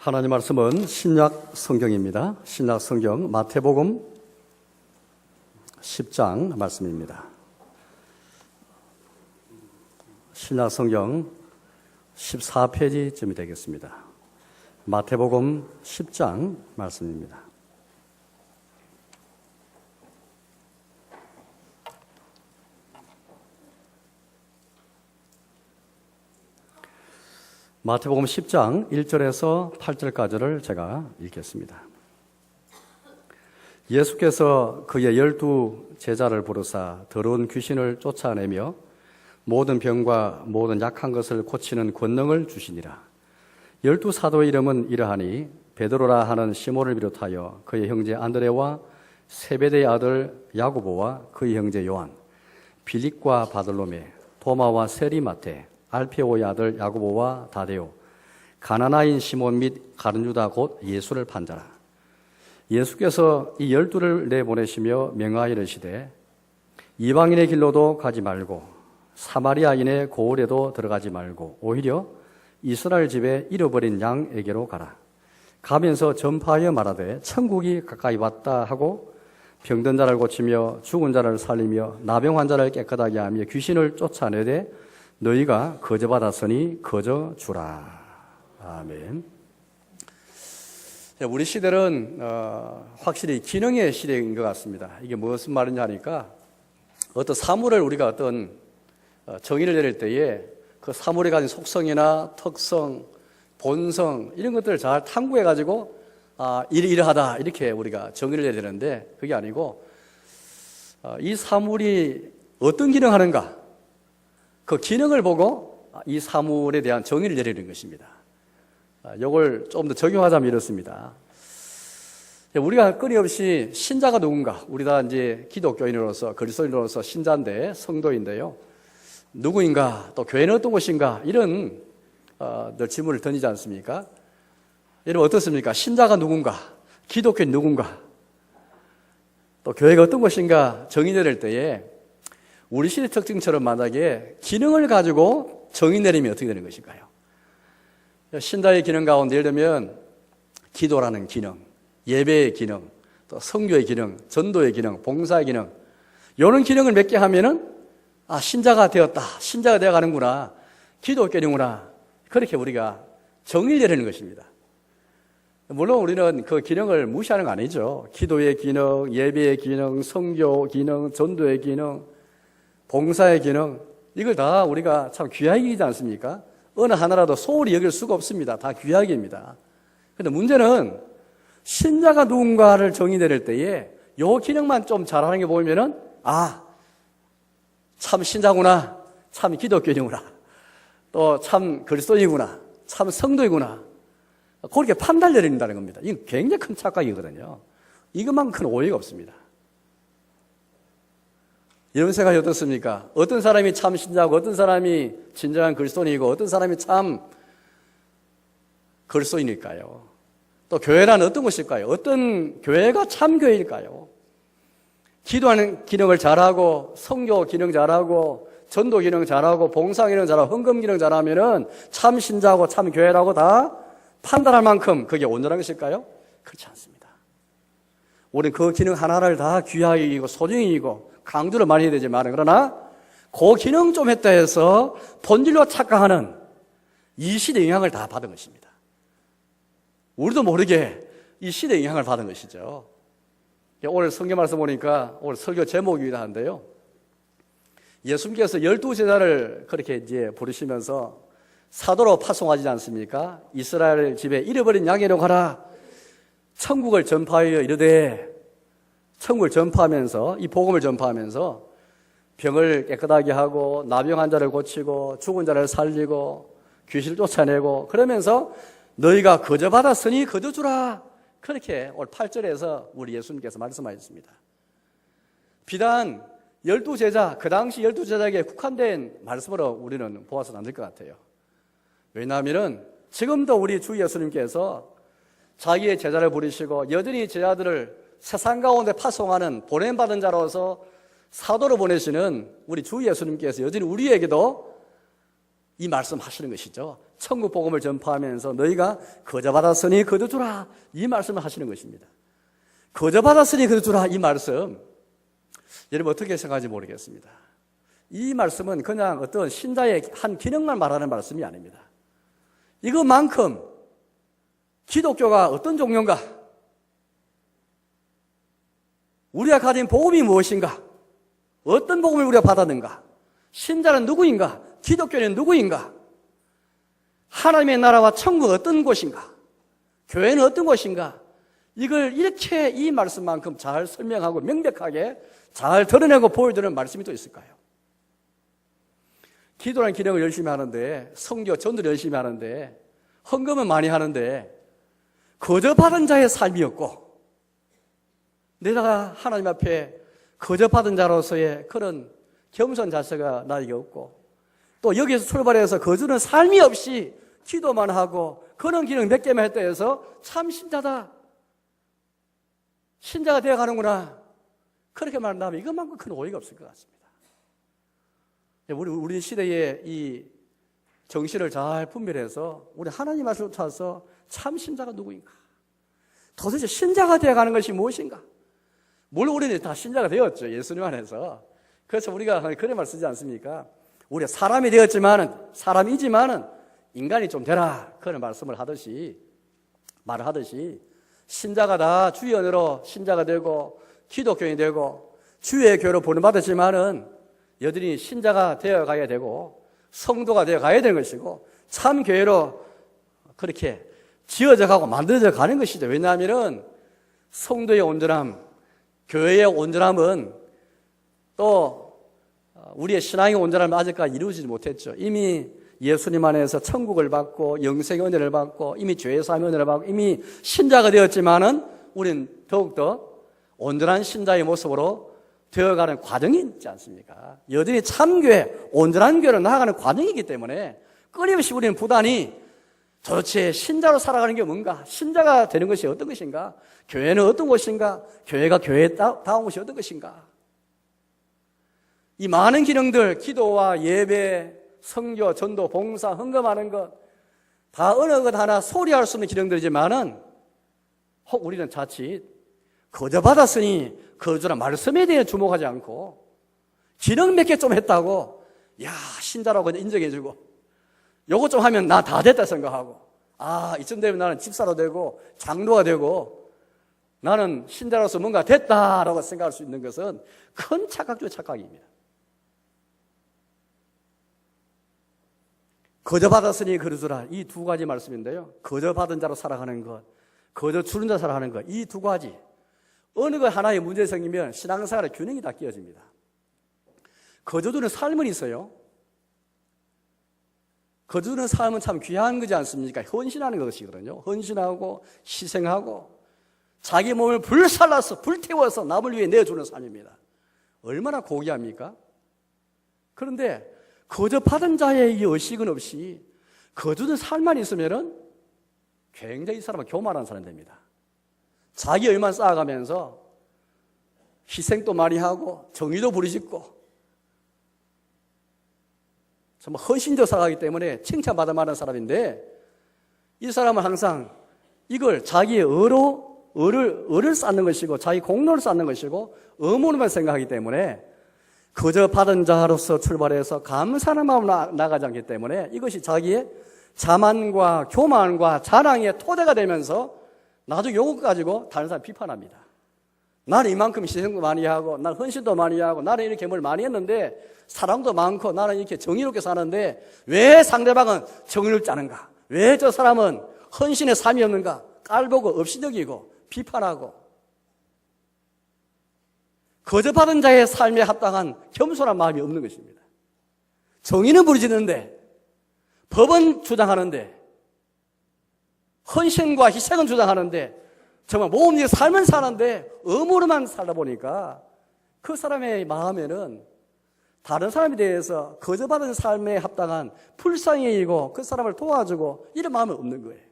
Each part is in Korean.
하나님 말씀은 신약 성경입니다. 신약 성경 마태복음 10장 말씀입니다. 신약 성경 14페이지쯤이 되겠습니다. 마태복음 10장 말씀입니다. 마태복음 10장 1절에서 8절까지를 제가 읽겠습니다. 예수께서 그의 12 제자를 부르사 더러운 귀신을 쫓아내며 모든 병과 모든 약한 것을 고치는 권능을 주시니라. 12 사도의 이름은 이러하니 베드로라 하는 시몬을 비롯하여 그의 형제 안드레와 세베대의 아들 야고보와 그의 형제 요한, 빌립과 바들로메, 도마와 세리마테, 알페오의 아들 야고보와 다데오, 가나나인 시몬 및 가룟 유다 곧 예수를 판 자라. 예수께서 이 12를 내보내시며 명하여 이르시되 이방인의 길로도 가지 말고 사마리아인의 고을에도 들어가지 말고 오히려 이스라엘 집에 잃어버린 양에게로 가라. 가면서 전파하여 말하되 천국이 가까이 왔다 하고 병든 자를 고치며 죽은 자를 살리며 나병 환자를 깨끗하게 하며 귀신을 쫓아내되 너희가 거저 받았으니 거저 주라. 아멘. 우리 시대는 확실히 기능의 시대인 것 같습니다. 이게 무슨 말이냐 하니까 어떤 사물을 우리가 어떤 정의를 내릴 때에 그 사물이 가진 속성이나 특성, 본성 이런 것들을 잘 탐구해가지고 이러이러하다 이렇게 우리가 정의를 내야 되는데 그게 아니고 이 사물이 어떤 기능을 하는가 그 기능을 보고 이 사물에 대한 정의를 내리는 것입니다. 이걸 좀 더 적용하자면 이렇습니다. 우리가 끊임없이 신자가 누군가, 우리 다 이제 기독교인으로서 그리스도인으로서 신자인데 성도인데요. 누구인가, 또 교회는 어떤 곳인가 이런 늘 질문을 던지지 않습니까? 여러분 어떻습니까? 신자가 누군가, 기독교인 누군가, 또 교회가 어떤 곳인가 정의 내릴 때에 우리 시대 특징처럼 만약에 기능을 가지고 정의 내리면 어떻게 되는 것일까요? 신자의 기능 가운데 예를 들면 기도라는 기능, 예배의 기능, 또 선교의 기능, 전도의 기능, 봉사의 기능 이런 기능을 몇 개 하면은 신자가 되었다, 신자가 되어가는구나, 기독교인이구나 그렇게 우리가 정의를 내리는 것입니다. 물론 우리는 그 기능을 무시하는 거 아니죠. 기도의 기능, 예배의 기능, 선교 기능, 전도의 기능 봉사의 기능 이걸 다 우리가 참 귀하게 여기지 않습니까? 어느 하나라도 소홀히 여길 수가 없습니다. 다 귀하게입니다. 그런데 문제는 신자가 누군가를 정의 내릴 때에 요 기능만 좀 잘하는 게 보이면은 참 신자구나, 참 기독교인이구나, 또 참 그리스도인이구나, 참 성도이구나 그렇게 판단을 내린다는 겁니다. 이건 굉장히 큰 착각이거든요. 이것만큼 큰 오해가 없습니다. 여러분 생각이 어떻습니까? 어떤 사람이 참 신자고 어떤 사람이 진정한 그리스도인이고 어떤 사람이 참 그리스도인일까요? 또 교회란 어떤 것일까요? 어떤 교회가 참 교회일까요? 기도하는 기능을 잘하고 선교 기능 잘하고 전도 기능 잘하고 봉사 기능 잘하고 헌금 기능 잘하면은 참 신자고 참 교회라고 다 판단할 만큼 그게 온전한 것일까요? 그렇지 않습니다. 우리는 그 기능 하나를 다 귀하게 여기고 소중히 여기고 강조를 많이 해야 되지만 그러나 그 기능 좀 했다 해서 본질로 착각하는 이 시대의 영향을 다 받은 것입니다. 우리도 모르게 이 시대의 영향을 받은 것이죠. 오늘 성경 말씀 보니까 오늘 설교 제목이기도 한데요. 예수님께서 12 제자를 그렇게 이제 부르시면서 사도로 파송하지 않습니까? 이스라엘 집에 잃어버린 양에로 가라. 천국을 전파하여 이르되 천국을 전파하면서 이 복음을 전파하면서 병을 깨끗하게 하고 나병 환자를 고치고 죽은 자를 살리고 귀신을 쫓아내고 그러면서 너희가 거저 받았으니 거저 주라 그렇게 오늘 8절에서 우리 예수님께서 말씀하셨습니다. 비단 12 제자 그 당시 12 제자에게 국한된 말씀으로 우리는 보아서는 안 될 것 같아요. 왜냐하면 지금도 우리 주 예수님께서 자기의 제자를 부르시고 여전히 제자들을 세상 가운데 파송하는 보냄받은 자로서 사도로 보내시는 우리 주 예수님께서 여전히 우리에게도 이 말씀 하시는 것이죠. 천국 복음을 전파하면서 너희가 거저받았으니 거저주라 이 말씀을 하시는 것입니다. 거저받았으니 거저주라 이 말씀 여러분 어떻게 생각하는지 모르겠습니다. 이 말씀은 그냥 어떤 신자의 한 기능만 말하는 말씀이 아닙니다. 이것만큼 기독교가 어떤 종교인가? 우리가 가진 복음이 무엇인가? 어떤 복음을 우리가 받았는가? 신자는 누구인가? 기독교는 누구인가? 하나님의 나라와 천국은 어떤 곳인가? 교회는 어떤 곳인가? 이걸 이렇게 이 말씀만큼 잘 설명하고 명백하게 잘 드러내고 보여주는 말씀이 또 있을까요? 기도라는 기능을 열심히 하는데, 성교, 전도를 열심히 하는데, 헌금은 많이 하는데 거저받은 자의 삶이 없고 내가 하나님 앞에 거저받은 자로서의 그런 겸손 자세가 나에게 없고 또 여기에서 출발해서 거저는 삶이 없이 기도만 하고 그런 기능 몇 개만 했다 해서 참 신자다, 신자가 되어가는구나 그렇게 말한다면 이것만큼 큰 오해가 없을 것 같습니다. 우리 시대의 이 정신을 잘 분별해서 우리 하나님 말씀을 찾아서 참 신자가 누구인가, 도대체 신자가 되어가는 것이 무엇인가. 물론 우리는 다 신자가 되었죠, 예수님 안에서. 그래서 우리가 그런 말 쓰지 않습니까? 우리가 사람이 되었지만은, 사람이지만은 인간이 좀 되라 그런 말씀을 하듯이, 말을 하듯이 신자가 다 주의 은혜로 신자가 되고 기독교인이 되고 주의 교회로 부름받았지만은 여전히 신자가 되어가야 되고 성도가 되어가야 되는 것이고 참 교회로 그렇게 지어져 가고 만들어져 가는 것이죠. 왜냐하면 성도의 온전함, 교회의 온전함은 또 우리의 신앙의 온전함은 아직까지 이루어지지 못했죠. 이미 예수님 안에서 천국을 받고 영생의 은혜를 받고 이미 죄의 사함의 은혜를 받고 이미 신자가 되었지만은 우리는 더욱더 온전한 신자의 모습으로 되어가는 과정이 있지 않습니까? 여전히 참교회, 온전한 교회로 나아가는 과정이기 때문에 끊임없이 우리는 부단히 도대체 신자로 살아가는 게 뭔가? 신자가 되는 것이 어떤 것인가? 교회는 어떤 곳인가? 교회가 교회다운 것이 어떤 것인가? 이 많은 기능들, 기도와 예배, 선교, 전도, 봉사, 헌금하는 것, 다 어느 것 하나 소리할 수 없는 기능들이지만은 혹 우리는 자칫 거저받았으니 거저라 말씀에 대해 주목하지 않고 기능 몇 개 좀 했다고 야 신자라고 인정해주고 요거 좀 하면 나 다 됐다 생각하고 이쯤 되면 나는 집사로 되고 장로가 되고 나는 신자로서 뭔가 됐다라고 생각할 수 있는 것은 큰 착각 중의 착각입니다. 거저받았으니 거저주라 이 두 가지 말씀인데요. 거저받은 자로 살아가는 것, 거저 주는 자로 살아가는 것, 이 두 가지 어느 것 하나의 문제 생기면 신앙생활의 균형이 다 깨어집니다. 거저주는 삶은 있어요. 거저주는 삶은 참 귀한 거지 않습니까? 헌신하는 것이거든요. 헌신하고 희생하고 자기 몸을 불살라서 불태워서 남을 위해 내어주는 삶입니다. 얼마나 고귀합니까? 그런데 거저받은 자의 이 의식은 없이 거저주는 삶만 있으면은 굉장히 이 사람은 교만한 사람이 됩니다. 자기 의만 쌓아가면서 희생도 많이 하고 정의도 부르짖고 정말 헌신도 살아가기 때문에 칭찬받을 만한 사람인데 이 사람은 항상 이걸 자기의 을을 쌓는 것이고 자기 공로를 쌓는 것이고 의무로만 생각하기 때문에 그저 받은 자로서 출발해서 감사하는 마음으로 나가지 않기 때문에 이것이 자기의 자만과 교만과 자랑의 토대가 되면서 나중에 요거 가지고 다른 사람 비판합니다. 나는 이만큼 희생도 많이 하고 나는 헌신도 많이 하고 나는 이렇게 뭘 많이 했는데 사랑도 많고 나는 이렇게 정의롭게 사는데 왜 상대방은 정의롭지 않은가? 왜 저 사람은 헌신의 삶이 없는가? 깔보고 업시적이고 비판하고 거저받은 자의 삶에 합당한 겸손한 마음이 없는 것입니다. 정의는 부르짖는데 법은 주장하는데 헌신과 희생은 주장하는데 정말 모험의 삶은 사는데 의무로만 살다 보니까 그 사람의 마음에는 다른 사람에 대해서 거저받은 삶에 합당한 불쌍히이고 그 사람을 도와주고 이런 마음은 없는 거예요.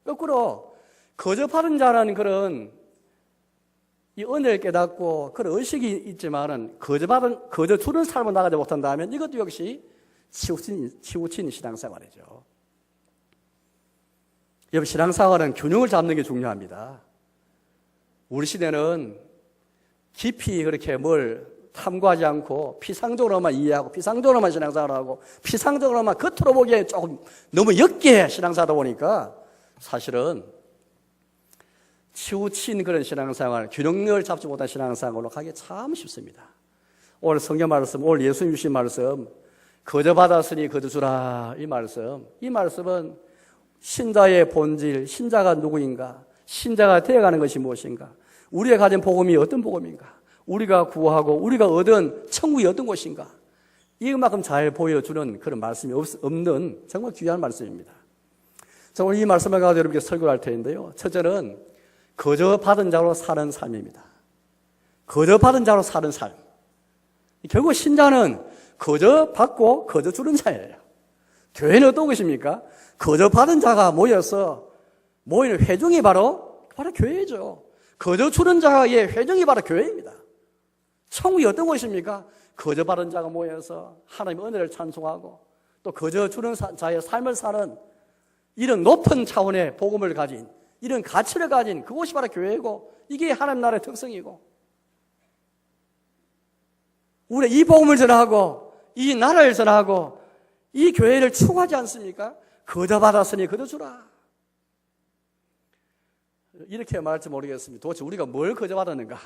거꾸로 거저받은 자라는 그런 이 은혜를 깨닫고 그런 의식이 있지만은 거저 주는 삶을 나가지 못한다면 이것도 역시 치우친 신앙생활이죠. 여러분, 신앙생활은 균형을 잡는 게 중요합니다. 우리 시대는 깊이 그렇게 뭘 탐구하지 않고 피상적으로만 이해하고 피상적으로만 신앙생활하고 피상적으로만 겉으로 보기에 조금 너무 옅게 신앙생활하다 보니까 사실은 치우친 그런 신앙생활, 균형을 잡지 못한 신앙생활로 가기 참 쉽습니다. 오늘 성경 말씀, 오늘 예수님 주신 말씀, 거저 받았으니 거저 주라, 이 말씀은 신자의 본질, 신자가 누구인가, 신자가 되어가는 것이 무엇인가, 우리가 가진 복음이 어떤 복음인가, 우리가 구하고 우리가 얻은 천국이 어떤 곳인가, 이만큼 잘 보여주는 그런 말씀이 없는 정말 귀한 말씀입니다. 자, 오늘 이 말씀을 가지고 여러분께 설교를 할 텐데요. 첫째는 거저 받은 자로 사는 삶입니다. 거저 받은 자로 사는 삶. 결국 신자는 거저 받고 거저 주는 자예요. 교회는 어떤 것입니까? 거저 받은 자가 모여서 모이는 회중이 바로 교회죠. 거저 주는 자의 회중이 바로 교회입니다. 천국이 어떤 곳입니까? 거저 받은 자가 모여서 하나님의 은혜를 찬송하고 또 거저 주는 자의 삶을 사는 이런 높은 차원의 복음을 가진, 이런 가치를 가진 그곳이 바로 교회고, 이게 하나님 나라의 특성이고, 우리 이 복음을 전하고 이 나라를 전하고 이 교회를 추구하지 않습니까? 거저 받았으니 거저 주라. 이렇게 말할지 모르겠습니다. 도대체 우리가 뭘 거저 받았는가?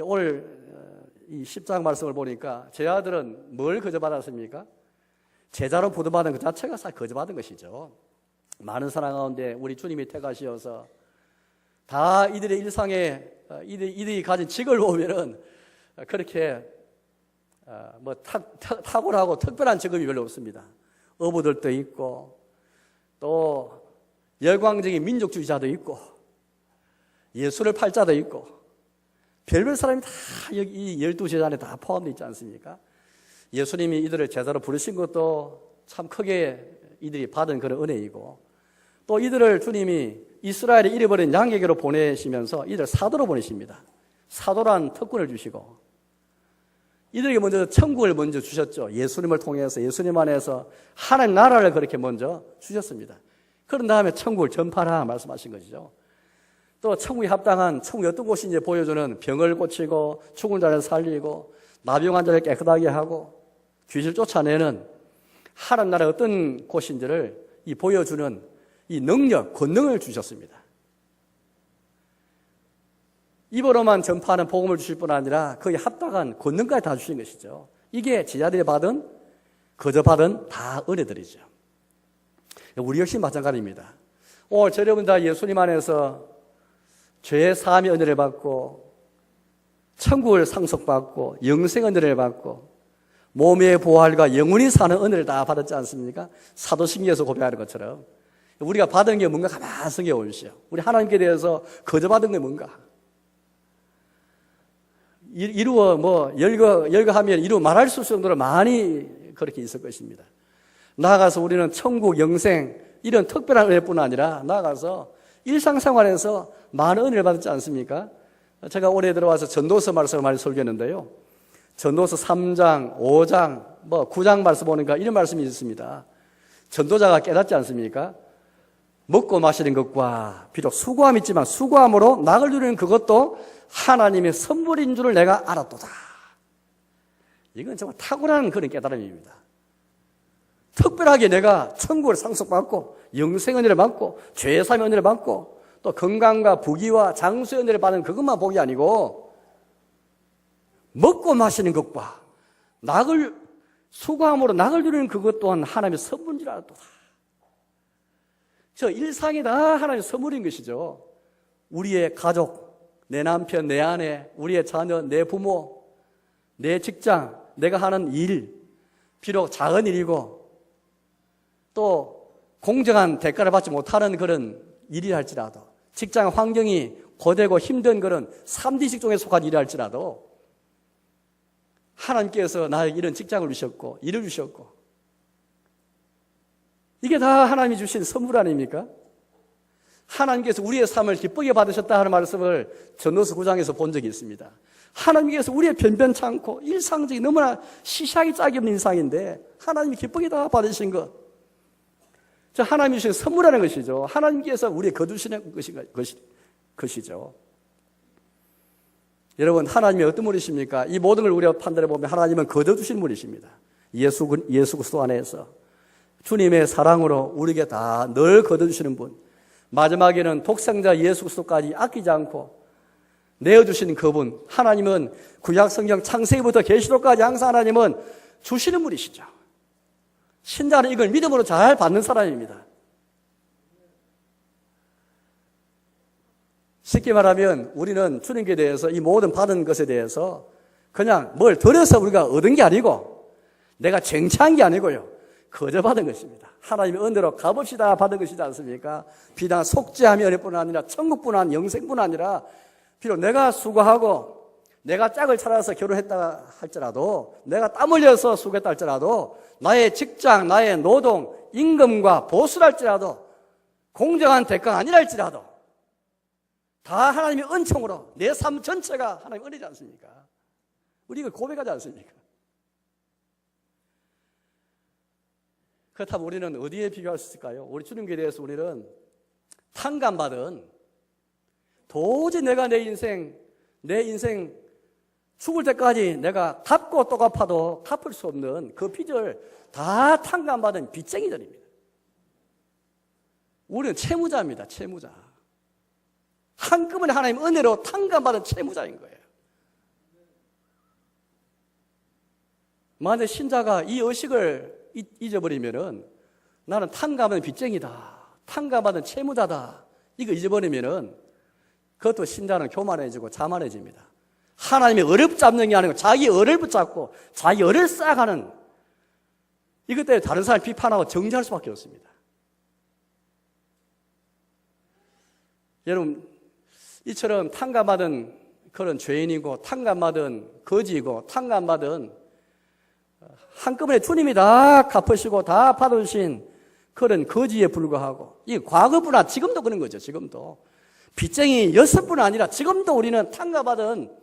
오늘 이 10장 말씀을 보니까 제 아들은 뭘 거저 받았습니까? 제자로 부름받은 그 자체가 거저 받은 것이죠. 많은 사람 가운데 우리 주님이 택하시어서 다 이들의 일상에 이들이 가진 직을 보면은 그렇게 뭐 탁월하고 특별한 직업이 별로 없습니다. 어부들도 있고 또 열광적인 민족주의자도 있고 예술을 팔자도 있고 별별 사람이 다 여기 이 12제자 안에 다 포함되어 있지 않습니까? 예수님이 이들을 제자로 부르신 것도 참 크게 이들이 받은 그런 은혜이고, 또 이들을 주님이 이스라엘에 잃어버린 양에게로 보내시면서 이들을 사도로 보내십니다. 사도란 특권을 주시고 이들에게 먼저 천국을 먼저 주셨죠. 예수님을 통해서, 예수님 안에서 하나님 나라를 그렇게 먼저 주셨습니다. 그런 다음에 천국을 전파하라 말씀하신 것이죠. 또 천국에 합당한 천국이 어떤 곳인지 보여주는 병을 고치고 죽은 자를 살리고 나병한 자를 깨끗하게 하고 귀신을 쫓아내는 하나님 나라의 어떤 곳인지를 이 보여주는 이 능력, 권능을 주셨습니다. 입으로만 전파하는 복음을 주실 뿐 아니라 거기에 합당한 권능까지 다 주신 것이죠. 이게 제자들이 거저 받은 다 은혜들이죠. 우리 역시 마찬가지입니다. 오늘 여러분 다 예수님 안에서 죄의 사함의 은혜를 받고 천국을 상속받고 영생 은혜를 받고 몸의 부활과 영원히 사는 은혜를 다 받았지 않습니까? 사도신경에서 고백하는 것처럼 우리가 받은 게 뭔가 가만히 생각해 보십시오. 우리 하나님께 대해서 거저 받은 게 뭔가 열거하면 이루 말할 수 없을 정도로 많이 그렇게 있을 것입니다. 나아가서 우리는 천국, 영생 이런 특별한 은혜뿐 아니라 나아가서 일상생활에서 많은 은혜를 받았지 않습니까? 제가 올해 들어와서 전도서 말씀을 많이 설교했는데요. 전도서 3장, 5장, 9장 말씀 보니까 이런 말씀이 있습니다. 전도자가 깨닫지 않습니까? 먹고 마시는 것과 비록 수고함이 있지만 수고함으로 낙을 누리는 그것도 하나님의 선물인 줄을 내가 알았도다. 이건 정말 탁월한 그런 깨달음입니다. 특별하게 내가 천국을 상속받고 영생 은혜를 받고 죄의 사함의 은혜를 받고 또 건강과 부귀와 장수의 은혜를 받는 그것만 복이 아니고 먹고 마시는 것과 수고함으로 낙을 누리는 그것 또한 하나님의 선물인 줄 알았도다. 저 일상이 다 하나님의 선물인 것이죠. 우리의 가족, 내 남편, 내 아내, 우리의 자녀, 내 부모, 내 직장, 내가 하는 일, 비록 작은 일이고 또 공정한 대가를 받지 못하는 그런 일이 할지라도 직장 환경이 고되고 힘든 그런 3D 직종에 속한 일이 할지라도 하나님께서 나에게 이런 직장을 주셨고 일을 주셨고 이게 다 하나님이 주신 선물 아닙니까? 하나님께서 우리의 삶을 기쁘게 받으셨다 하는 말씀을 전도서 9장에서 본 적이 있습니다. 하나님께서 우리의 변변찮고 일상적인 너무나 시시하게 짝이 없는 일상인데 하나님이 기쁘게 다 받으신 것. 저 하나님이 주신 선물하는 것이죠. 하나님께서 우리의 거두시는 것이죠. 여러분, 하나님이 어떤 분이십니까? 이 모든 걸 우리가 판단해 보면 하나님은 거둬주신 분이십니다. 예수 그리스도 안에서 주님의 사랑으로 우리에게 다 늘 거둬주시는 분. 마지막에는 독생자 예수 그리스도까지 아끼지 않고 내어주시는 그분. 하나님은 구약 성경 창세기부터 계시록까지 항상 하나님은 주시는 분이시죠. 신자는 이걸 믿음으로 잘 받는 사람입니다. 쉽게 말하면 우리는 주님께 대해서 이 모든 받은 것에 대해서 그냥 뭘 들어서 우리가 얻은 게 아니고 내가 쟁취한 게 아니고요. 거저 받은 것입니다. 하나님의 은혜로 값없이 다 받은 것이지 않습니까? 비단 속죄함이 은혜뿐 아니라 천국뿐 아니라 영생뿐 아니라 비록 내가 수고하고 내가 짝을 찾아서 결혼했다 할지라도 내가 땀 흘려서 수고했다 할지라도 나의 직장, 나의 노동, 임금과 보수랄지라도 공정한 대가가 아니랄지라도 다 하나님의 은총으로 내 삶 전체가 하나님의 은혜지 않습니까? 우리 이걸 고백하지 않습니까? 그렇다면 우리는 어디에 비교할 수 있을까요? 우리 주님께 대해서 우리는 탕감받은 도저히 내가 내 인생 죽을 때까지 내가 갚고 또 갚아도 갚을 수 없는 그 빚을 다 탕감받은 빚쟁이들입니다. 우리는 채무자입니다. 채무자. 한꺼번에 하나님 은혜로 탕감받은 채무자인 거예요. 만약 신자가 이 의식을 잊어버리면은 나는 탕감받은 빚쟁이다. 탕감받은 채무자다. 이거 잊어버리면은 그것도 신자는 교만해지고 자만해집니다. 하나님의 의를 붙잡는 게 아니고 자기 의를 붙잡고 자기 의를 쌓아가는 이것 때문에 다른 사람 비판하고 정죄할 수밖에 없습니다. 여러분, 이처럼 탕감받은 그런 죄인이고 탕감받은 거지이고 탕감받은 한꺼번에 주님이 다 갚으시고 다 받으신 그런 거지에 불과하고 이 과거뿐 아니라 지금도 그런 거죠. 지금도 빚쟁이 여섯뿐 아니라 지금도 우리는 탕감받은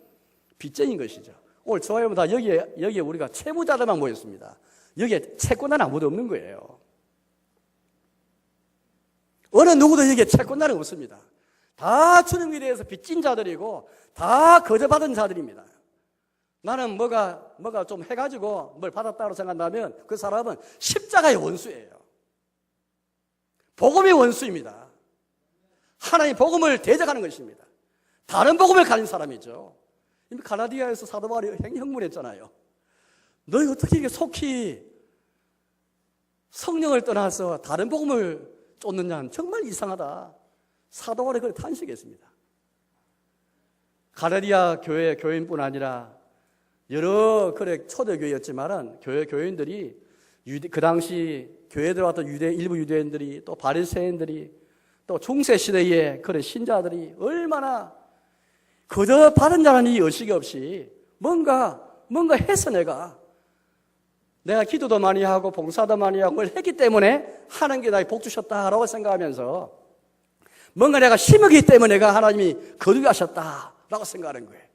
빚쟁인 것이죠. 오늘 좋아요 다 여기에 우리가 채무자들만 모였습니다. 여기에 채권자는 아무도 없는 거예요. 어느 누구도 여기에 채권자는 없습니다. 다 주님에 대해서 빚진 자들이고 다 거저받은 자들입니다. 나는 뭐가 좀 해가지고 뭘 받았다고 생각한다면 그 사람은 십자가의 원수예요. 복음의 원수입니다. 하나님 복음을 대적하는 것입니다. 다른 복음을 가진 사람이죠. 이미 가라디아에서 사도 바울이 형문했잖아요. 너희 어떻게 이렇게 속히 성령을 떠나서 다른 복음을 쫓느냐는 정말 이상하다. 사도 바울이 그걸 탄식했습니다. 가라디아 교회 교인뿐 아니라 여러 초대교회였지만은 교인들이 그 당시 교회에 들어왔던 일부 유대인들이 또 바리새인들이 또 중세 시대의 그런 신자들이 얼마나 그저 받은 자라는 이 의식이 없이 뭔가 해서 내가 기도도 많이 하고 봉사도 많이 하고 뭘 했기 때문에 하나님께 나에게 복 주셨다라고 생각하면서 뭔가 내가 심었기 때문에 내가 하나님이 거두게 하셨다라고 생각하는 거예요.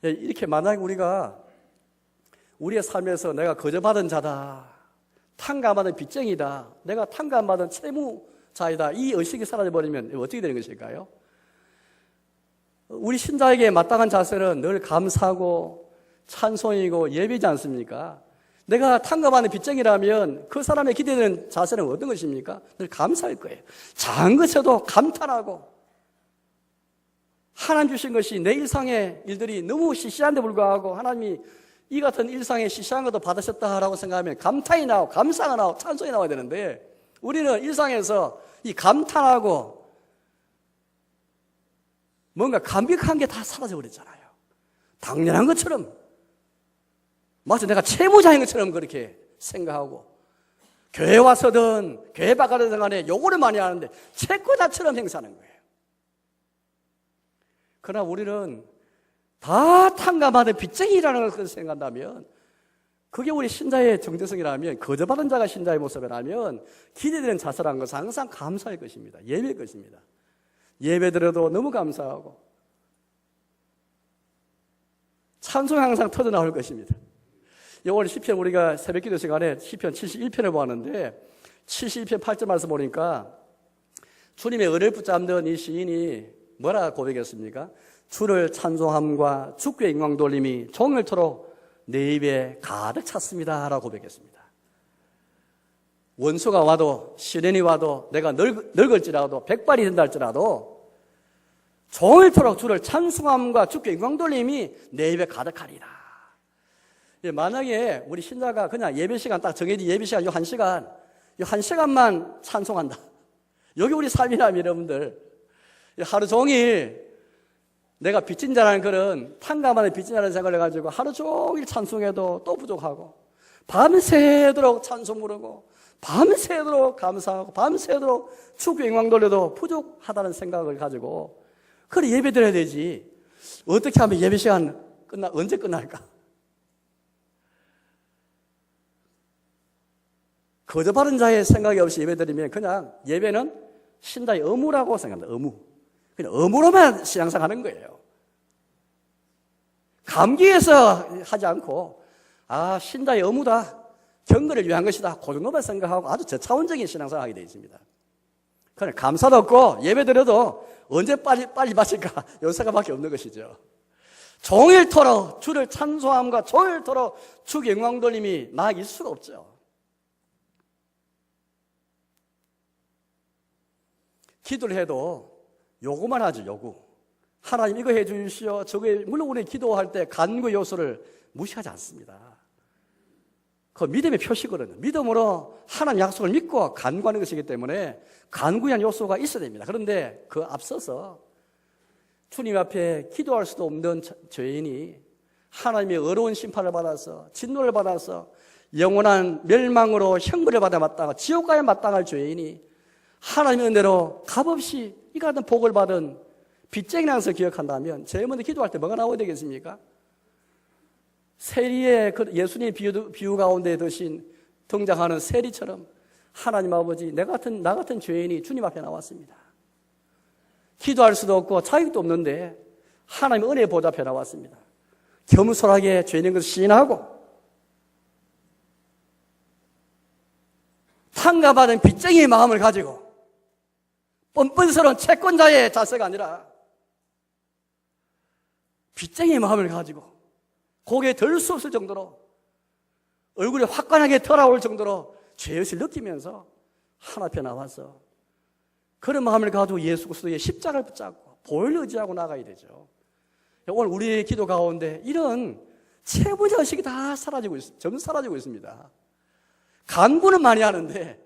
이렇게 만약에 우리가 우리의 삶에서 내가 거저받은 자다, 탕감받은 빚쟁이다, 내가 탕감받은 채무자이다 이 의식이 사라져버리면 어떻게 되는 것일까요? 우리 신자에게 마땅한 자세는 늘 감사하고 찬송이고 예배지 않습니까? 내가 탕감받는 빚쟁이라면 그 사람의 기대되는 자세는 어떤 것입니까? 늘 감사할 거예요. 작은 것에도 감탄하고 하나님 주신 것이 내 일상의 일들이 너무 시시한데 불구하고 하나님이 이 같은 일상의 시시한 것도 받으셨다라고 생각하면 감탄이 나오고 감사가 나오고 찬송이 나와야 되는데 우리는 일상에서 이 감탄하고 뭔가 감격한 게 다 사라져 버렸잖아요. 당연한 것처럼 마치 내가 채무자인 것처럼 그렇게 생각하고 교회 와서든 교회 바깥에든 간에 요구를 많이 하는데 채권자처럼 행사하는 거예요. 그러나 우리는 다 탕감받은 빚쟁이라는 것을 생각한다면 그게 우리 신자의 정체성이라면 거저받은 자가 신자의 모습이라면 기대되는 자세라는 것은 항상 감사할 것입니다. 예배일 것입니다. 예배 드려도 너무 감사하고 찬송이 항상 터져 나올 것입니다. 오늘 시편 우리가 새벽 기도 시간에 시편 71편을 보았는데 71편 8절 말씀 보니까 주님의 은혜를 붙잡는 이 시인이 뭐라 고백했습니까? 주를 찬송함과 주께 영광 돌림이 종일토록 내 입에 가득 찼습니다 라고 고백했습니다. 원수가 와도 시련이 와도 내가 늙을지라도 백발이 된다 할지라도 종일토록 주를 찬송함과 주께 영광 돌림이 내 입에 가득하리라. 만약에 우리 신자가 그냥 예배 시간 딱 정해진 예배 시간 요 1시간 이 1시간만 찬송한다. 여기 우리 삶이라면 여러분들 하루 종일 내가 빚진 자라는 그런 탕감하는 빚진 자라는 생각을 해가지고 하루 종일 찬송해도 또 부족하고 밤새도록 찬송 부르고 밤새도록 감사하고 밤새도록 주께 영광 돌려도 부족하다는 생각을 가지고 그래 예배 드려야 되지. 어떻게 하면 예배 시간 언제 끝날까? 거저바른 자의 생각이 없이 예배 드리면 그냥 예배는 신자의 의무라고 생각합니다. 의무. 그냥 의무로만 신앙생활 하는 거예요. 감기해서 하지 않고 신자의 의무다. 경건을 위한 것이다. 그 정도만 생각하고 아주 저차원적인 신앙생활을 하게 되어 있습니다. 그냥 감사도 없고 예배 드려도 언제 빨리 마실까 이 생각밖에 없는 것이죠. 종일토록 주를 찬송함과 종일토록 주께 영광 돌림이 나에게 있을 수가 없죠. 기도를 해도 요구만 하죠. 요구. 하나님 이거 해 주시오. 물론 우리 기도할 때 간구 요소를 무시하지 않습니다. 그 믿음의 표시거든요. 믿음으로 하나님 약속을 믿고 간구하는 것이기 때문에 간구한 요소가 있어야 됩니다. 그런데 그 앞서서 주님 앞에 기도할 수도 없는 죄인이 하나님의 어려운 심판을 받아서 진노를 받아서 영원한 멸망으로 형벌을 받아 마땅한 지옥가에 마땅할 죄인이 하나님의 은혜로 값없이 이 같은 복을 받은 빚쟁이라는 것을 기억한다면 제일 먼저 기도할 때 뭐가 나와야 되겠습니까? 세리의 예수님의 비유 가운데 드신 등장하는 세리처럼 하나님 아버지 나 같은 죄인이 주님 앞에 나왔습니다. 기도할 수도 없고 자격도 없는데 하나님의 은혜의 보좌 앞에 나왔습니다. 겸손하게 죄인인 것을 시인하고 탕감받은 빚쟁이의 마음을 가지고 뻔뻔스러운 채권자의 자세가 아니라 빚쟁이의 마음을 가지고 고개에 들 수 없을 정도로 얼굴이 화끈하게 털어올 정도로 죄의식을 느끼면서 하나님 앞에 나와서 그런 마음을 가지고 예수 그리스도의 십자가를 붙잡고 보혈을 의지하고 나가야 되죠. 오늘 우리의 기도 가운데 이런 최고의 의식이 다 점점 사라지고 있습니다. 간구는 많이 하는데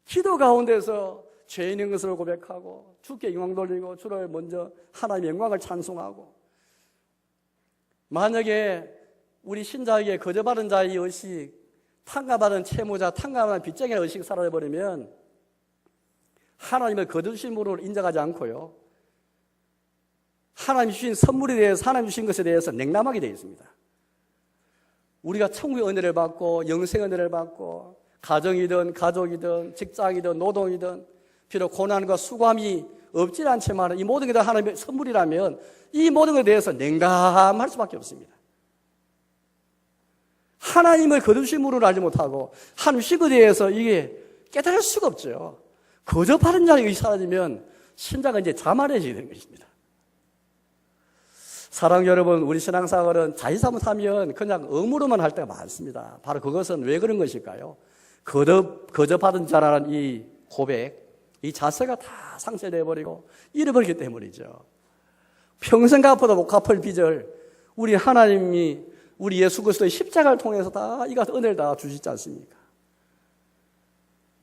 기도 가운데서 죄인인 것을 고백하고 주께 영광 돌리고 주를 먼저 하나님의 영광을 찬송하고 만약에 우리 신자에게 거저받은 자의 의식, 탕감받은 채무자, 탕감받은 빚쟁이의 의식이 사라져버리면 하나님을 거두심으로 인정하지 않고요. 하나님 주신 선물에 대해서 하나님 주신 것에 대해서 냉담하게 되어 있습니다. 우리가 천국의 은혜를 받고 영생 은혜를 받고 가정이든 가족이든 직장이든 노동이든 비록 고난과 수고함이 없지 않지만 이 모든 게 다 하나님의 선물이라면 이 모든 것에 대해서 냉담할 수밖에 없습니다. 하나님을 거두심으로 알지 못하고 하나님 주신 것에 대해서 이게 깨달을 수가 없죠. 거저받은 자가 사라지면 신자가 이제 자만해지게 되는 것입니다. 사랑하는 여러분, 우리 신앙생활은 자의사못하면 그냥 의무로만 할 때가 많습니다. 바로 그것은 왜 그런 것일까요? 거저받은 자라는 이 고백, 이 자세가 다 상실되어버리고 잃어버리기 때문이죠. 평생 갚아도 못 갚을 빚을 우리 하나님이 우리 예수 그리스도의 십자가를 통해서 다 이 같은 은혜를 다 주시지 않습니까?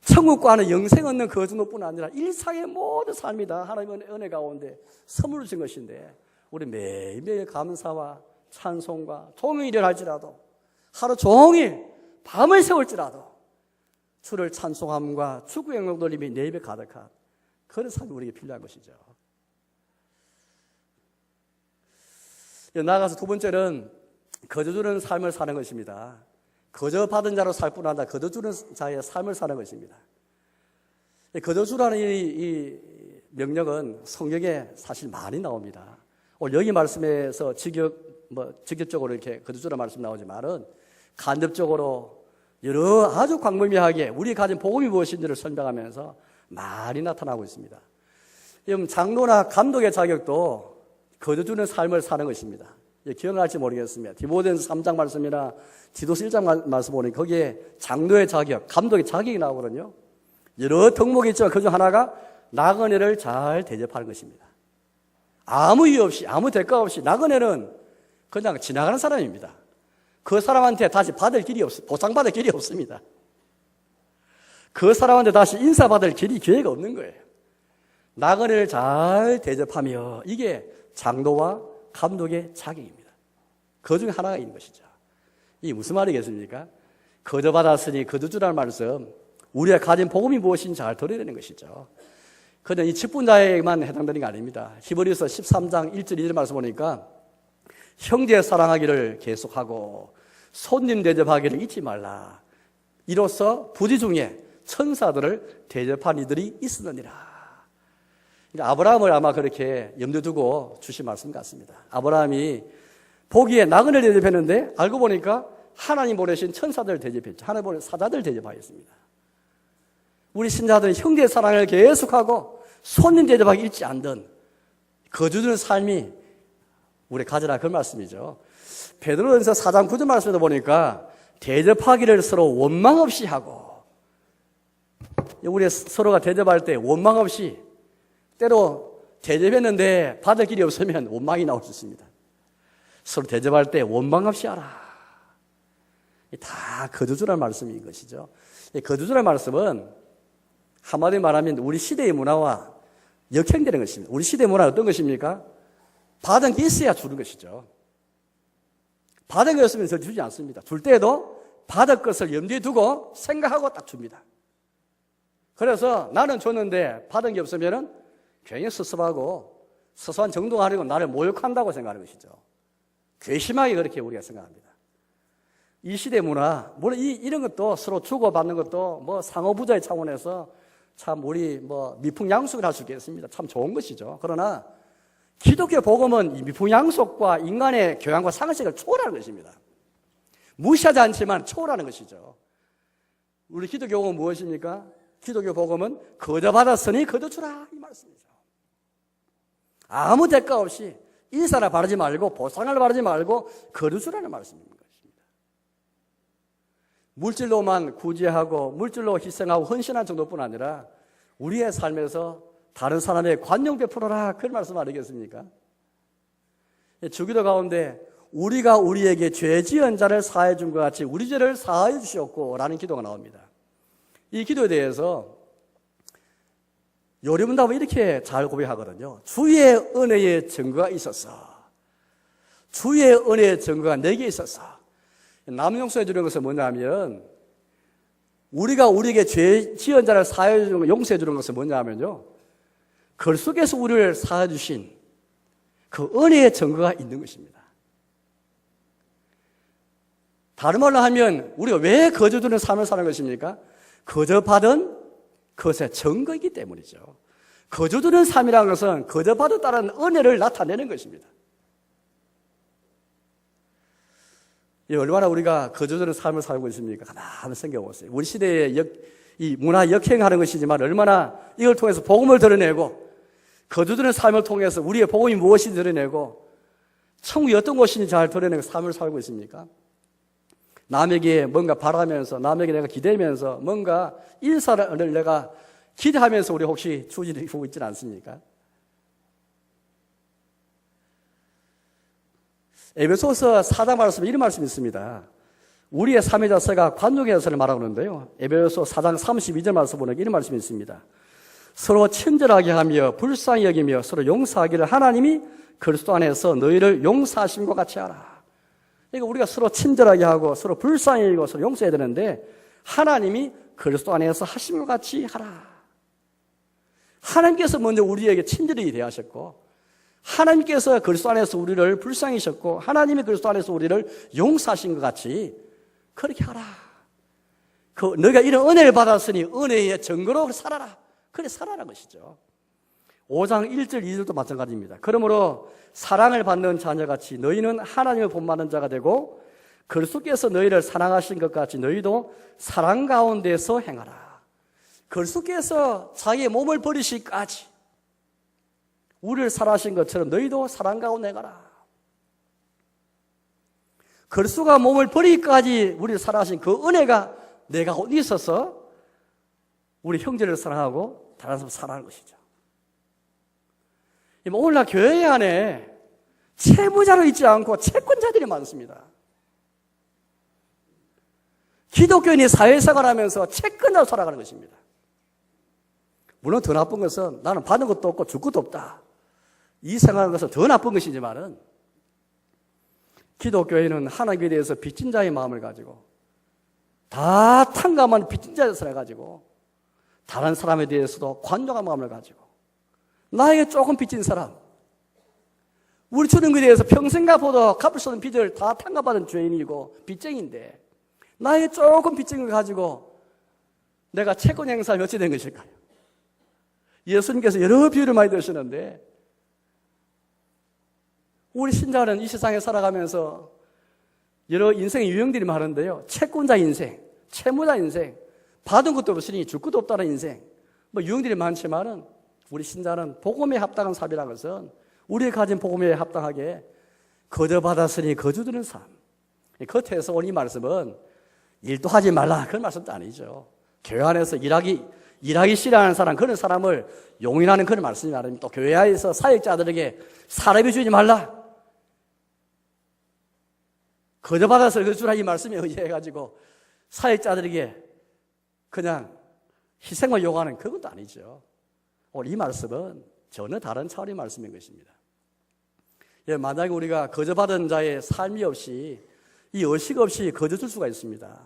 천국과는 영생 얻는 그 정도뿐 아니라 일상의 모든 삶이 다 하나님의 은혜 가운데 선물을 준 것인데 우리 매일매일 감사와 찬송과 종일을 할지라도 하루 종일 밤을 새울지라도 주를 찬송함과 주의 영광 돌림이 내 입에 가득한 그런 삶이 우리에게 필요한 것이죠. 나아가서 두 번째는 거저주는 삶을 사는 것입니다. 거저받은 자로 살 뿐 아니라 거저주는 자의 삶을 사는 것입니다. 거저주라는 이 명령은 성경에 사실 많이 나옵니다. 오늘 여기 말씀에서 뭐 직접적으로 이렇게 거두주라 말씀 나오지만은 간접적으로 여러 아주 광범위하게 우리 가진 복음이 무엇인지를 설명하면서 많이 나타나고 있습니다. 장로나 감독의 자격도 거두주는 삶을 사는 것입니다. 기억날지 모르겠습니다. 디모데전서 3장 말씀이나 디도서 1장 말씀 보니 거기에 장로의 자격, 감독의 자격이 나오거든요. 여러 덕목이 있지만 그중 하나가 나그네를 잘 대접하는 것입니다. 아무 이유 없이, 아무 대가 없이 나그네는 그냥 지나가는 사람입니다. 그 사람한테 다시 받을 길이 보상받을 길이 없습니다. 그 사람한테 다시 인사받을 기회가 없는 거예요. 나그네를 잘 대접하며 이게 장로와 감독의 자격입니다. 그 중에 하나가 있는 것이죠. 이게 무슨 말이겠습니까? 거저받았으니 거두주라는 말씀, 우리가 가진 복음이 무엇인지 잘 들어야 되는 것이죠. 그냥 이 직분자에게만 해당되는 게 아닙니다. 히브리서 13장 1절 2절 말씀 보니까 형제 사랑하기를 계속하고 손님 대접하기를 잊지 말라. 이로써 부지 중에 천사들을 대접한 이들이 있었느니라. 아브라함을 아마 그렇게 염두에 두고 주신 말씀 같습니다. 아브라함이 보기에 나그네를 대접했는데 알고 보니까 하나님 보내신 천사들을 대접했죠. 하나님 보내신 사자들을 대접하였습니다. 우리 신자들은 형제의 사랑을 계속하고 손님 대접하기 잊지 않던 거두는 삶이 우리 가져라 그 말씀이죠. 베드로전서 4장 9절 말씀에도 보니까 대접하기를 서로 원망 없이 하고, 우리 서로가 대접할 때 원망 없이, 때로 대접했는데 받을 길이 없으면 원망이 나올 수 있습니다. 서로 대접할 때 원망 없이 하라. 다 거두주라는 말씀인 것이죠. 거두주라는 말씀은 한마디로 말하면 우리 시대의 문화와 역행되는 것입니다. 우리 시대의 문화는 어떤 것입니까? 받은 게 있어야 주는 것이죠. 받은 게 없으면 절 주지 않습니다. 줄 때에도 받을 것을 염두에 두고 생각하고 딱 줍니다. 그래서 나는 줬는데 받은 게 없으면 괜히 섭섭하고 서서한 정동하려고 나를 모욕한다고 생각하는 것이죠. 괘씸하게 그렇게 우리가 생각합니다. 이 시대 문화, 물론 이런 것도 서로 주고받는 것도 뭐 상호부자의 차원에서 참 우리 뭐 미풍양속을 할 수 있겠습니다. 참 좋은 것이죠. 그러나 기독교 복음은 이 미풍양속과 인간의 교양과 상식을 초월하는 것입니다. 무시하지 않지만 초월하는 것이죠. 우리 기독교 복음은 무엇입니까? 기독교 복음은 거저받았으니 거저주라 이 말씀이죠. 아무 대가 없이 인사를 바라지 말고 보상을 바라지 말고 거저주라는 말씀입니다. 물질로만 구제하고 물질로 희생하고 헌신한 정도뿐 아니라 우리의 삶에서 다른 사람에게 관용 베풀어라 그런 말씀 아니겠습니까? 주기도 가운데 우리가 우리에게 죄 지은 자를 사해 준 것 같이 우리 죄를 사하여 주시옵고 라는 기도가 나옵니다. 이 기도에 대해서 요리문답은 이렇게 잘 고백하거든요. 주의 은혜의 증거가 있었어. 주의 은혜의 증거가 내게 있었어. 남 용서해 주는 것은 뭐냐면 우리가 우리에게 죄 지은 자를 사해 주는 것, 용서해 주는 것은 뭐냐면요. 그 속에서 우리를 사해 주신 그 은혜의 증거가 있는 것입니다. 다른 말로 하면 우리가 왜 거저주는 삶을 사는 것입니까? 거저받은 것의 증거이기 때문이죠. 거저주는 삶이라는 것은 거저받았다는 은혜를 나타내는 것입니다. 얼마나 우리가 거저주는 삶을 살고 있습니까? 가만히 생각해보세요. 우리 시대에 이 문화 역행하는 것이지만 얼마나 이걸 통해서 복음을 드러내고 거저주는 삶을 통해서 우리의 복음이 무엇인지 드러내고 천국이 어떤 곳인지 잘 드러내는 삶을 살고 있습니까? 남에게 뭔가 바라면서 남에게 내가 기대면서 뭔가 인사를 내가 기대하면서 우리 혹시 주지를 보고 있지는 않습니까? 에베소서 4장 말씀에 이런 말씀이 있습니다. 우리의 삶의 자세가 관용의 자세를 말하는데요. 에베소 4장 32절 말씀 보면 이런 말씀이 있습니다. 서로 친절하게 하며 불쌍히 여기며 서로 용서하기를 하나님이 그리스도 안에서 너희를 용서하심과 같이 하라. 그러니까 우리가 서로 친절하게 하고 서로 불쌍히 여기고 서로 용서해야 되는데 하나님이 그리스도 안에서 하심과 같이 하라. 하나님께서 먼저 우리에게 친절히 대하셨고 하나님께서 그리스도 안에서 우리를 불쌍히셨고 하나님이 그리스도 안에서 우리를 용서하신 것 같이 그렇게 하라. 너희가 이런 은혜를 받았으니 은혜의 증거로 살아라. 그래 살아라는 것이죠. 5장 1절 2절도 마찬가지입니다. 그러므로 사랑을 받는 자녀같이 너희는 하나님을 본받는 자가 되고 그리스도께서 너희를 사랑하신 것 같이 너희도 사랑 가운데서 행하라. 그리스도께서 자기의 몸을 버리시기까지 우리를 사랑하신 것처럼 너희도 사랑 가운데 행하라. 그리스도가 몸을 버리기까지 우리를 사랑하신 그 은혜가 내 가운데 있어서 우리 형제를 사랑하고 다른 사람을 사랑하는 것이죠. 오늘날 교회 안에 채무자로 있지 않고 채권자들이 많습니다. 기독교인이 사회생활하면서 채권자로 살아가는 것입니다. 물론 더 나쁜 것은 나는 받은 것도 없고 줄 것도 없다. 이 생각하는 것은 더 나쁜 것이지만은 기독교인은 하나님에 대해서 빚진 자의 마음을 가지고 다 탕감한 빚진 자를 살아가지고 다른 사람에 대해서도 관종한 마음을 가지고 나에게 조금 빚진 사람, 우리 주님에 대해서 평생 갚아도 갚을 수 없는 빚을 다 탕감받은 죄인이고 빚쟁인데 나에게 조금 빚진 걸 가지고 내가 채권 행사를 어찌 된 것일까요? 예수님께서 여러 비유를 많이 드시는데 우리 신자는 이 세상에 살아가면서 여러 인생의 유형들이 많은데요. 채권자 인생, 채무자 인생, 받은 것도 없으니 줄 것도 없다는 인생, 유형들이 많지만은 우리 신자는 복음에 합당한 삶이라는 것은 우리가 가진 복음에 합당하게 거저받았으니 거주드는 삶. 겉에서 온 이 말씀은 일도 하지 말라 그런 말씀도 아니죠. 교회 안에서 일하기 싫어하는 사람, 그런 사람을 용인하는 그런 말씀이 아닙니다. 또 교회 안에서 사역자들에게 사람이 주지 말라. 거저받아서 거주라 이 말씀에 의지해가지고 사역자들에게 그냥 희생을 요구하는 그것도 아니죠. 오늘 이 말씀은 전혀 다른 차원의 말씀인 것입니다. 만약에 우리가 거저받은 자의 삶이 없이 이 의식 없이 거저줄 수가 있습니다.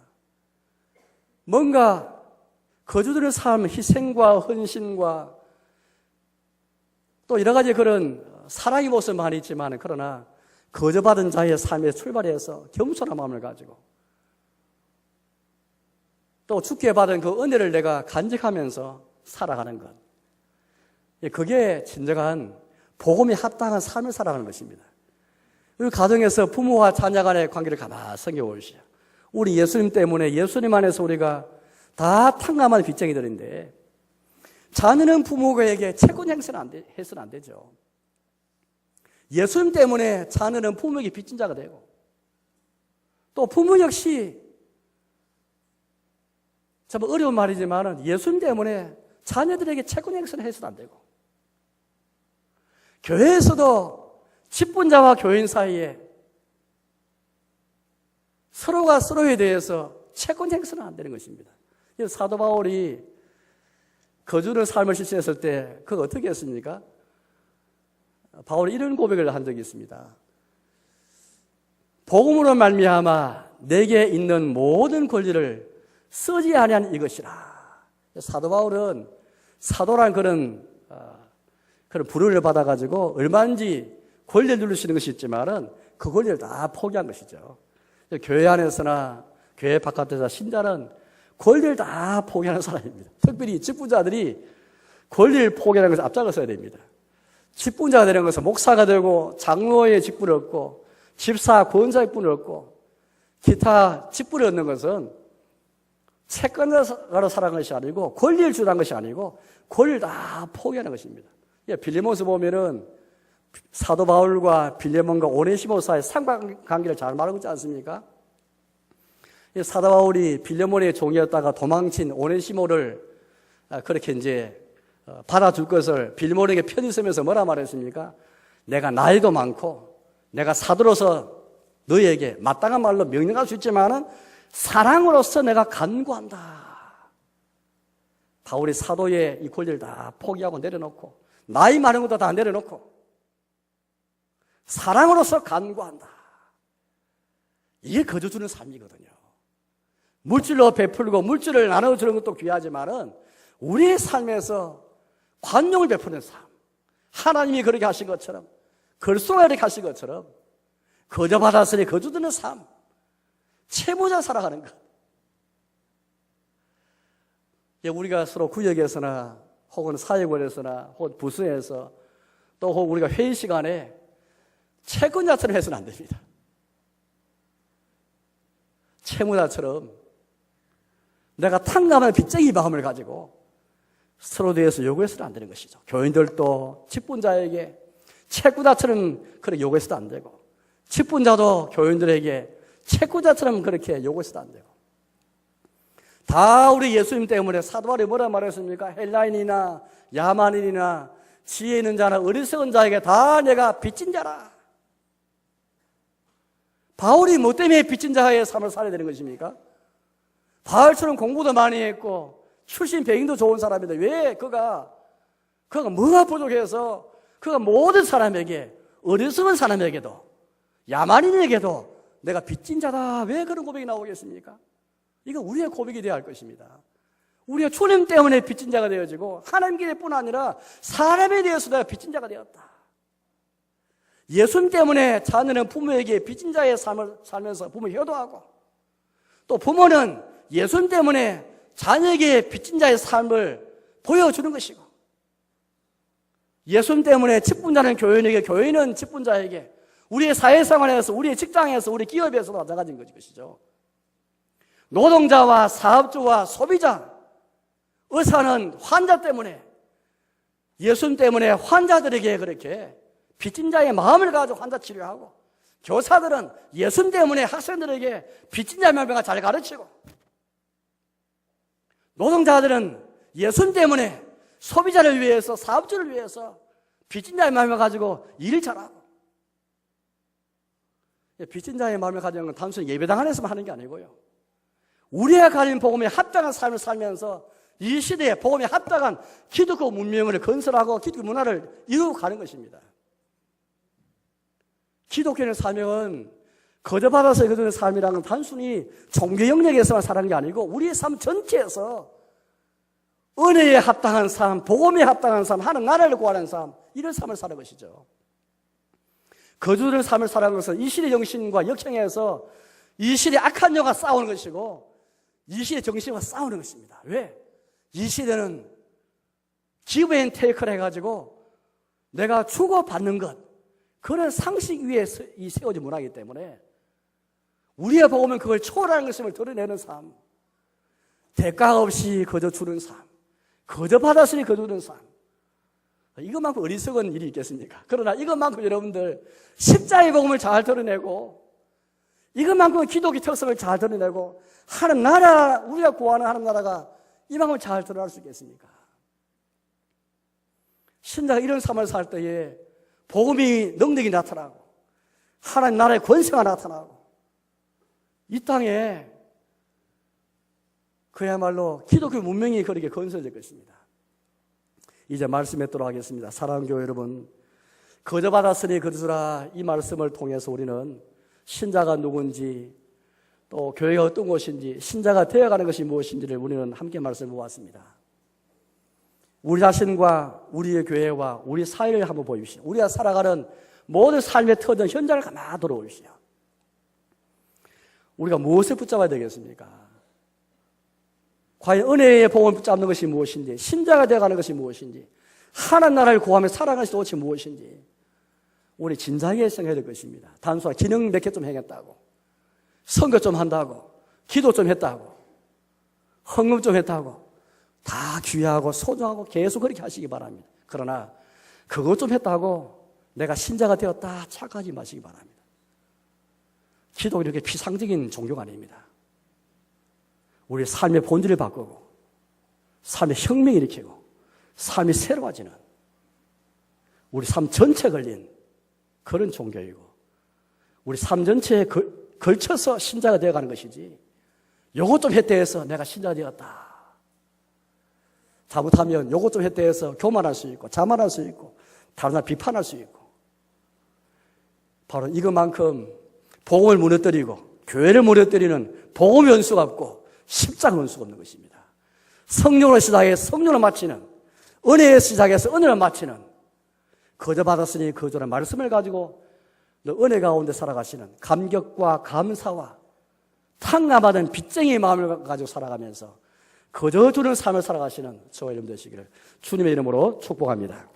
뭔가 거저드는 삶, 희생과 헌신과 또 여러 가지 그런 사랑의 모습 많이 있지만 그러나 거저받은 자의 삶에 출발해서 겸손한 마음을 가지고 또 주께 받은 그 은혜를 내가 간직하면서 살아가는 것, 그게 진정한 복음에 합당한 삶을 살아가는 것입니다. 우리 가정에서 부모와 자녀 간의 관계를 가만히 생각해보시죠. 우리 예수님 때문에 예수님 안에서 우리가 다 탕감한 빚쟁이들인데 자녀는 부모에게 채권 행세는 해서는 안 되죠. 예수님 때문에 자녀는 부모에게 빚진 자가 되고 또 부모 역시 참 어려운 말이지만 예수님 때문에 자녀들에게 채권 행세는 해서는 안 되고 교회에서도 직분자와 교인 사이에 서로가 서로에 대해서 채권 행세는 안 되는 것입니다. 사도 바울이 거주는 삶을 실천했을 때 그거 어떻게 했습니까? 바울이 이런 고백을 한 적이 있습니다. 복음으로 말미암아 내게 있는 모든 권리를 쓰지 아니한 이것이라. 사도 바울은 사도란 그런 부름을 받아가지고 얼마든지 권리를 누릴 수 있는 것이 있지만은 그 권리를 다 포기한 것이죠. 교회 안에서나 교회 바깥에서 신자는 권리를 다 포기하는 사람입니다. 특별히 직분자들이 권리를 포기하는 것을 앞장을 서야 됩니다. 직분자가 되는 것은 목사가 되고 장로의 직분을 얻고 집사, 권사의 직분을 얻고 기타 직분을 얻는 것은 채권자로 살아가는 것이 아니고 권리를 주는 것이 아니고 권리를 다 포기하는 것입니다. 빌레몬서 보면은 사도 바울과 빌레몬과 오네시모 사이의 상관관계를 잘 말하고 있지 않습니까? 사도 바울이 빌레몬의 종이었다가 도망친 오네시모를 그렇게 이제 받아줄 것을 빌레몬에게 편히 쓰면서 뭐라 말했습니까? 내가 나이도 많고 내가 사도로서 너희에게 마땅한 말로 명령할 수 있지만은 사랑으로서 내가 간구한다. 바울이 사도의 이 권리를 다 포기하고 내려놓고 나이 많은 것도 다 내려놓고 사랑으로서 간구한다. 이게 거저주는 삶이거든요. 물질로 베풀고 물질을 나눠주는 것도 귀하지만은 우리의 삶에서 관용을 베푸는 삶, 하나님이 그렇게 하신 것처럼 그리스도가 그렇게 하신 것처럼 거저받았으니 거저드는 삶, 채무자 살아가는 것. 우리가 서로 구역에서나 혹은 사회권에서나 혹은 부서에서 또 혹은 우리가 회의 시간에 채권자처럼 해서는 안 됩니다. 채무자처럼 내가 탕감하는 빚쟁이 마음을 가지고 서로 대해서 요구해서는 안 되는 것이죠. 교인들도 직분자에게 채권자처럼 그렇게 요구해서도 안 되고, 직분자도 교인들에게 채권자처럼 그렇게 요구해서도 안 되고, 다 우리 예수님 때문에. 사도 바울이 뭐라 말했습니까? 헬라인이나 야만인이나 지혜 있는 자나 어리석은 자에게 다 내가 빚진 자라. 바울이 뭐 때문에 빚진 자의 삶을 살아야 되는 것입니까? 바울처럼 공부도 많이 했고 출신 배경도 좋은 사람인데 왜 그가 뭐가 부족해서 그가 모든 사람에게, 어리석은 사람에게도 야만인에게도 내가 빚진 자다, 왜 그런 고백이 나오겠습니까? 이거 우리의 고백이 되어야 할 것입니다. 우리가 주님 때문에 빚진 자가 되어지고 하나님께 뿐 아니라 사람에 대해서 내가 빚진 자가 되었다. 예수님 때문에 자녀는 부모에게 빚진 자의 삶을 살면서 부모 효도하고, 또 부모는 예수님 때문에 자녀에게 빚진 자의 삶을 보여주는 것이고, 예수님 때문에 직분자는 교인에게, 교인은 직분자에게, 우리의 사회생활에서, 우리의 직장에서, 우리 기업에서도 마찬가지인 것이죠. 노동자와 사업주와 소비자, 의사는 환자 때문에, 예수님 때문에 환자들에게 그렇게 빚진 자의 마음을 가지고 환자 치료하고, 교사들은 예수님 때문에 학생들에게 빚진 자의 마음을 잘 가르치고, 노동자들은 예수님 때문에 소비자를 위해서, 사업주를 위해서 빚진 자의 마음을 가지고 일을 잘하고. 빚진 자의 마음을 가지는 건 단순히 예배당 안에서만 하는 게 아니고요, 우리가 가진 복음에 합당한 삶을 살면서 이 시대에 복음에 합당한 기독교 문명을 건설하고 기독교 문화를 이루고 가는 것입니다. 기독교의 사명은 거저받아서 거두는 삶이라는 건 단순히 종교 영역에서만 살아가는 게 아니고 우리의 삶 전체에서 은혜에 합당한 삶, 복음에 합당한 삶, 하는 나라를 구하는 삶, 이런 삶을 사는 것이죠. 거두는 삶을 살아가는 것은 이 시대 정신과 역행해서 이 시대 악한 영과 싸우는 것이고 이 시대 정신과 싸우는 것입니다. 왜? 이 시대는 give and take를 해가지고 내가 주고받는 것, 그런 상식 위에 세워진 문화이기 때문에 우리의 복음은 그걸 초월하는 것임을 드러내는 삶, 대가 없이 거저 주는 삶, 거저 받았으니 거저 주는 삶, 이것만큼 어리석은 일이 있겠습니까? 그러나 이것만큼 여러분들 십자의 복음을 잘 드러내고, 이것만큼 기독의 특성을 잘 드러내고 하는 나라, 우리가 구하는 하는 나라가 이만큼 잘 드러날 수 있겠습니까? 신자가 이런 삶을 살 때에 복음이 능력이 나타나고 하나님 나라의 권세가 나타나고 이 땅에 그야말로 기독교 문명이 그렇게 건설될 것입니다. 이제 말씀에 들어가겠습니다. 사랑하는 교회 여러분, 거저 받았으니 거두라, 이 말씀을 통해서 우리는 신자가 누군지, 또 교회가 어떤 곳인지, 신자가 되어가는 것이 무엇인지를 우리는 함께 말씀해 보았습니다. 우리 자신과 우리의 교회와 우리 사회를 한번 보십시오. 우리가 살아가는 모든 삶의 터전 현장을 가만히 돌아보십시오. 우리가 무엇을 붙잡아야 되겠습니까? 과연 은혜의 복음을 붙잡는 것이 무엇인지, 신자가 되어가는 것이 무엇인지, 하나님 나라를 구하며 살아가는 것이 도대체 무엇인지 우리 진작에 생각해야 될 것입니다. 단순한 기능 몇 개 좀 행했다고, 선교 좀 한다고, 기도 좀 했다고, 헌금 좀 했다고 다 귀하고 소중하고 계속 그렇게 하시기 바랍니다. 그러나 그것 좀 했다고 내가 신자가 되었다 착각하지 마시기 바랍니다. 기독은 이렇게 피상적인 종교가 아닙니다. 우리의 삶의 본질을 바꾸고 삶의 혁명을 일으키고 삶이 새로워지는, 우리 삶 전체에 걸린 그런 종교이고, 우리 삶 전체에 걸쳐서 신자가 되어가는 것이지, 요것 좀 했다 해서 내가 신자가 되었다, 잘못하면 요것 좀 했다 해서 교만할 수 있고 자만할 수 있고 다른 사람 비판할 수 있고, 바로 이것만큼 복음을 무너뜨리고 교회를 무너뜨리는 복음 연수가 없고 십자가 연수가 없는 것입니다. 성령으로 시작해서 성령을 마치는, 은혜에 시작해서 은혜를 마치는, 거저 받았으니 거저라는 말씀을 가지고 은혜 가운데 살아가시는 감격과 감사와 탕감받은 빚쟁이의 마음을 가지고 살아가면서 거저주는 삶을 살아가시는 저와 여러분 되시기를 주님의 이름으로 축복합니다.